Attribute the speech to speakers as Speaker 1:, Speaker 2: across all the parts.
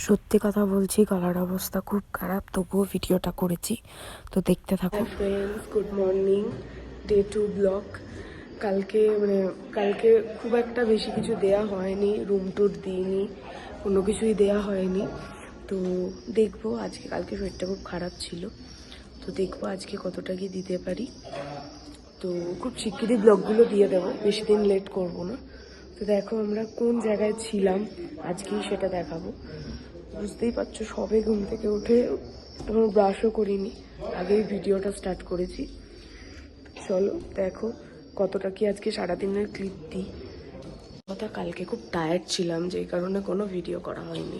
Speaker 1: সত্যি কথা বলছি, গলার অবস্থা খুব খারাপ, তবুও ভিডিওটা করেছি, তো দেখতে থাকো। Friends, good morning. Day 2 blog. কালকে খুব একটা বেশি কিছু দেয়া হয়নি, রুম টুর দিইনি, কোনো কিছুই দেয়া হয়নি। তো দেখবো আজকে, কালকে শরীরটা খুব খারাপ ছিল, তো দেখবো আজকে কতটা কি দিতে পারি। তো খুব শিগগিরই ব্লগগুলো দিয়ে দেবো, বেশি দিন লেট করব না। তো দেখো আমরা কোন জায়গায় ছিলাম আজকেই সেটা দেখাবো। বুঝতেই পারছো, সবে ঘুম থেকে উঠে এখন ব্রাশও করিনি, আগেই ভিডিওটা স্টার্ট করেছি। চলো দেখো কতটা কি আজকে সারাদিনের ক্লিপ দিই। কথা, কালকে খুব টায়ার্ড ছিলাম, যেই কারণে কোনো ভিডিও করা হয়নি।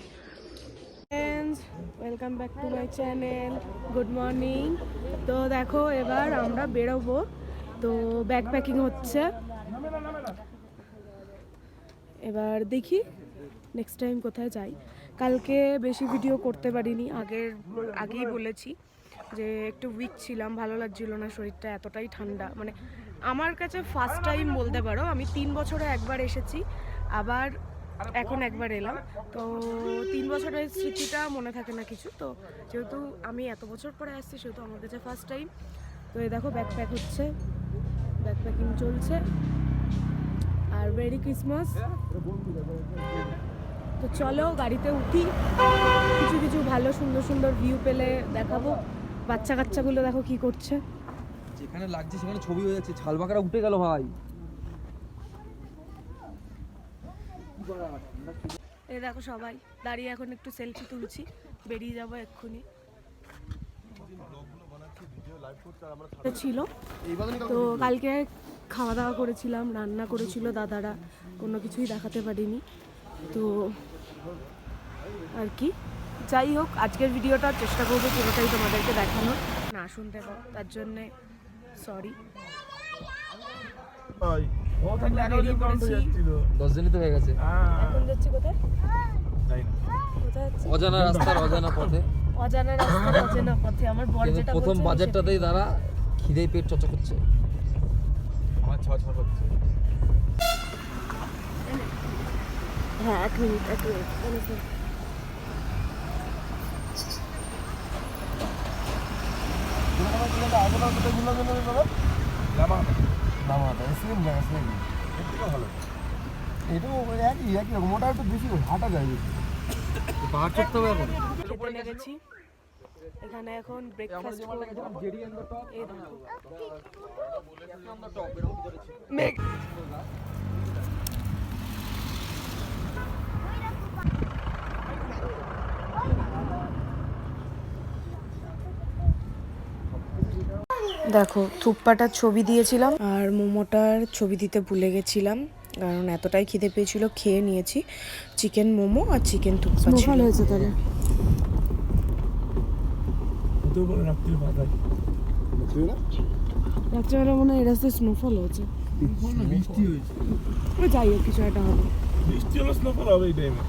Speaker 1: Welcome back to my channel, good morning. তো দেখো এবার আমরা বেরোবো, তো ব্যাগ প্যাকিং হচ্ছে। এবার দেখি নেক্সট টাইম কোথায় যাই। কালকে বেশি ভিডিও করতে পারিনি, আগেই বলেছি যে একটু উইক ছিলাম, ভালো লাগছিল না শরীরটা, এতটাই ঠান্ডা। মানে আমার কাছে ফার্স্ট টাইম বলতে পারো, আমি 3 বছরে একবার এসেছি, আবার এখন একবার এলাম। তো 3 বছরের স্মৃতিটা মনে থাকে না কিছু, তো যেহেতু আমি এত বছর পরে আসছি সেহেতু আমার কাছে ফার্স্ট টাইম। তো এই দেখো ব্যাগ প্যাক হচ্ছে, ব্যাগ প্যাকিং চলছে। আর মেরি ক্রিসমাস। তো চলো গাড়িতে উঠি, কিছু কিছু ভালো সুন্দর সুন্দর ভিউ পেলে দেখাবো। বাচ্চা কাচ্চাগুলো দেখো কি করছে,
Speaker 2: যেখানে লাগছে সেখানে ছবি হয়ে যাচ্ছে, ছালবাঁকারা উঠে গেল ভাই।
Speaker 1: এই দেখো সবাই দাঁড়িয়ে এখন একটু সেলফি তুলছি, বেরিয়ে যাবো এক্ষুনি। ছিল তো কালকে খাওয়া দাওয়া করেছিলাম, রান্না করেছিল দাদারা, কোনো কিছুই দেখাতে পারিনি। তো আর কি, যাই হোক আজকের ভিডিওটা চেষ্টা করবো পুরোটাই তোমাদেরকে দেখানোর, না শুনতে পাও তার জন্যে সরি।
Speaker 2: 10 দিনই তো হয়ে গেছে।
Speaker 1: এখন যাচ্ছি কোথায়? কোথায় যাচ্ছি?
Speaker 2: অজানা রাস্তার অজানা পথে,
Speaker 1: অজানা রাস্তার অজানা পথে। আমার বর যেটা
Speaker 2: প্রথম
Speaker 1: বলছে
Speaker 2: বাজারটাতেই তারা খিদেই পেট চর্চা করছে। আমার ছ করছে।
Speaker 1: হ্যাঁ, এক মিনিট। খেতে লেগেছি, এখানে এখন ব্রেকফাস্ট করবো। এই দেখো দেখো থুপ্পাটার ছবি দিয়েছিলাম আর মোমোটার ছবি দিতে ভুলে গেছিলাম, কারণ এতটাই খিদে পেয়েছিল। খেয়ে নিয়েছি চিকেন মোমো আর চিকেন থুপ্পা ছিল। ভালো হয়েছে তাহলে। রাত্রেবেলা মনে হয় এই রাস্তায় স্নোফল হয়েছে, যাই হোক কিছু একটা হবে।
Speaker 3: বৃষ্টি হলো, স্নোফল হবে এই টাইমে।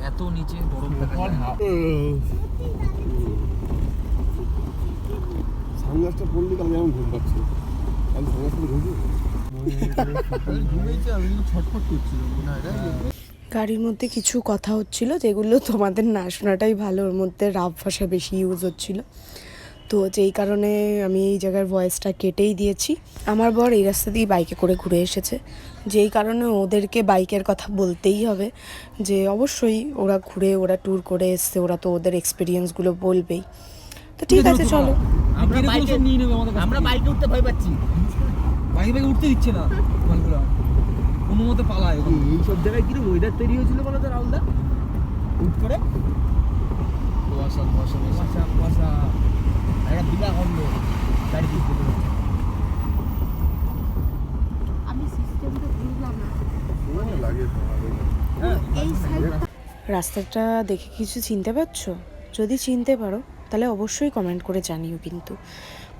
Speaker 2: এত নিচে বরফ দেখা যায়।
Speaker 3: সানগ্লাসটা পরলে কাল যেমন ঘুম পাচ্ছে, আমি সানগ্লাসটা ঘুমিয়েছি, আমি ছটফট করছিল মনে হয়।
Speaker 1: গাড়ির মধ্যে কিছু কথা হচ্ছিল যেগুলো তোমাদের না শোনাটাই ভালো, ওর মধ্যে রাফ ভাষা বেশি ইউজ হচ্ছিল, তো যেই কারণে আমি এই জায়গার ভয়েসটা কেটেই দিয়েছি। আমার বর এই রাস্তা দিয়ে বাইকে করে ঘুরে এসেছে, যেই কারণে ওদেরকে বাইকের কথা বলতেই হবে, যে অবশ্যই ওরা ট্যুর করে এসছে, ওরা তো ওদের এক্সপিরিয়েন্সগুলো বলবেই। তো ঠিক আছে চলো।
Speaker 2: আমরা বাইকে উঠতে ভয় পাচ্ছি, বাইকে উঠতে দিচ্ছে না মালগুলো, কোনো মতে পালায়। এই সব জায়গায় কিরকম ওয়েদার তৈরি হয়েছিল বলো তো রাহুলদা, উঠ করে কুয়াশা কুয়াশা কুয়াশা কুয়াশা, একটা বিলা হল গাড়ি দিতে
Speaker 1: রাস্তাটা দেখে কিছু চিনতে পারছো? যদি চিনতে পারো তাহলে অবশ্যই কমেন্ট করে জানিও, কিন্তু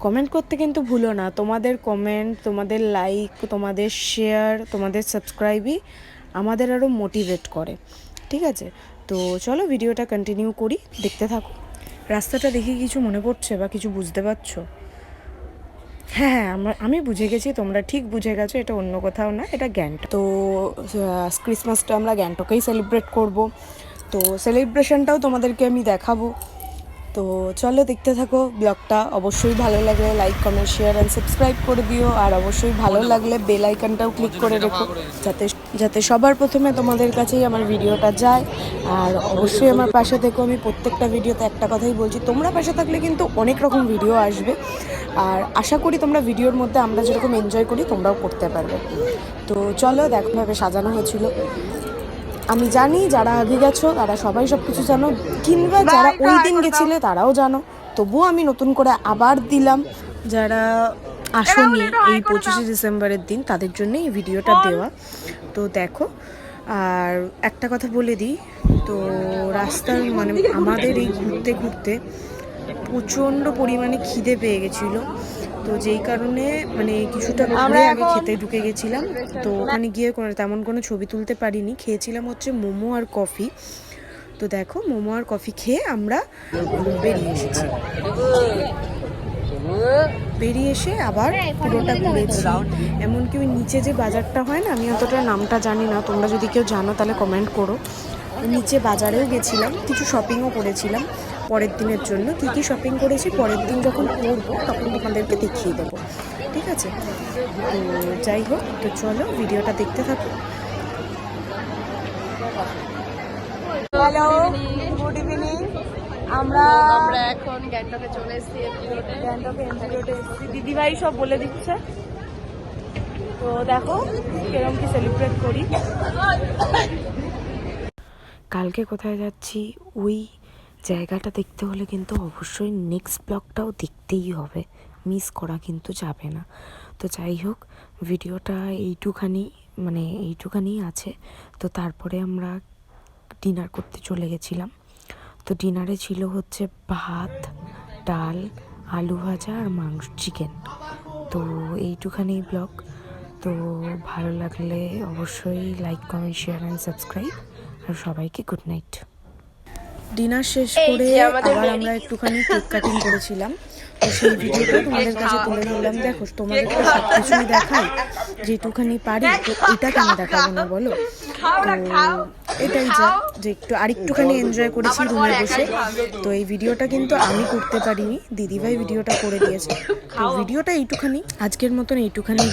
Speaker 1: কমেন্ট করতে কিন্তু ভুলো না। তোমাদের কমেন্ট, তোমাদের লাইক, তোমাদের শেয়ার, তোমাদের সাবস্ক্রাইবই আমাদের আরও মোটিভেট করে, ঠিক আছে? তো চলো ভিডিওটা কন্টিনিউ করি, দেখতে থাকো। রাস্তাটা দেখে কিছু মনে পড়ছে বা কিছু বুঝতে পারছো? হ্যাঁ, আমি বুঝে গেছি, তোমরা ঠিক বুঝে গেছো, এটা অন্য কোথাও না, এটা গ্যাংটক। তো ক্রিসমাসটা আমরা গ্যাংটকেই সেলিব্রেট করব। তো তো সেলিব্রেশনটাও তোমাদেরকে আমি দেখাবো। তো চলো দেখতে থাকো ব্লগটা। অবশ্যই ভালো লাগলে like comment share and subscribe করে দিও, আর অবশ্যই ভালো লাগলে বেল আইকনটাও ক্লিক করে রেখো যাতে সবার প্রথমে তোমাদের কাছেই আমার ভিডিওটা যায়। আর অবশ্যই আমার পাশে থেকো। আমি প্রত্যেকটা ভিডিওতে একটা কথাই বলছি, তোমরা পাশে থাকলে কিন্তু অনেক রকম ভিডিও আসবে, আর আশা করি তোমরা ভিডিওর মধ্যে আমরা যেরকম এনজয় করি তোমরাও করতে পারবে। তো চলো দেখো ভাবে সাজানো হয়েছিল। আমি জানি যারা আগে গেছো তারা সবাই সব কিছু জানো, কিংবা যারা ওই দিন গেছিলে তারাও জানো, তবুও আমি নতুন করে আবার দিলাম যারা আসেনি এই 25শে ডিসেম্বরের দিন, তাদের জন্য এই ভিডিওটা দেওয়া। তো দেখো, আর একটা কথা বলে দিই, তো রাস্তার মানে আমাদের এই ঘুরতে ঘুরতে প্রচণ্ড পরিমাণে খিদে পেয়ে গেছিলো, তো যেই কারণে মানে কিছুটা ঘুরে আগে খেতে ঢুকে গেছিলাম। তো ওখানে গিয়ে তেমন কোনো ছবি তুলতে পারিনি। খেয়েছিলাম হচ্ছে মোমো আর কফি। তো দেখো মোমো আর কফি খেয়ে আমরা বেরিয়ে এসেছি। বেরিয়ে এসে আবার পুরোটা ঘুরেছি। এমনকি ওই নিচে যে বাজারটা হয় না, আমি অতটা নামটা জানি না, তোমরা যদি কেউ জানো তাহলে কমেন্ট করো। নিচে বাজারেও গেছিলাম, কিছু শপিংও করেছিলাম পরের দিনের জন্য। কী কী শপিং করেছি পরের দিন যখন করবো তখন তোমাদেরকে দেখিয়ে দেবো, ঠিক আছে? তো যাই হোক, তো চলো ভিডিওটা দেখতে থাকো। Hello, good evening. আমরা এখন গ্যাংটকে চলে এসেছি। গ্যাংটকে এমজি রোডে এসেছি, দিদিভাই সব বলে দিচ্ছে। তো দেখো কিরকম কি সেলিব্রেট করি। কালকে কোথায় যাচ্ছি ওই জায়গাটা দেখতে হলে কিন্তু অবশ্যই নেক্সট ব্লগটাও দেখতেই হবে, মিস করা কিন্তু যাবে না। তো যাই হোক, ভিডিওটা এইটুখানি আছে। তো তারপরে আমরা ডিনার করতে চলে গেছিলাম। তো ডিনারে ছিল হচ্ছে ভাত, ডাল, আলু ভাজা আর মাংস, চিকেন। তো এইটুখানি ব্লগ। তো ভালো লাগলে অবশ্যই like comment share and subscribe, আর সবাইকে গুড নাইট। ডিনার শেষ করে আবার আমরা একটুখানি কেক কাটিং করেছিলাম, তো সেই ভিডিওটা তোমাদের কাছে তুলে ধরলাম। দেখো তোমাদের তো সব কিছুই দেখাই, যেটুখানি পারি, তো এটা কেন দেখাবো না বলো? তো এটাই যে আরেকটুখানি এনজয় করেছি রুমে বসে। তো এই ভিডিওটা কিন্তু আমি করতে পারিনি, দিদিভাই ভিডিওটা করে দিয়েছে। তো ভিডিওটা এইটুখানি, আজকের মতন এইটুখানি।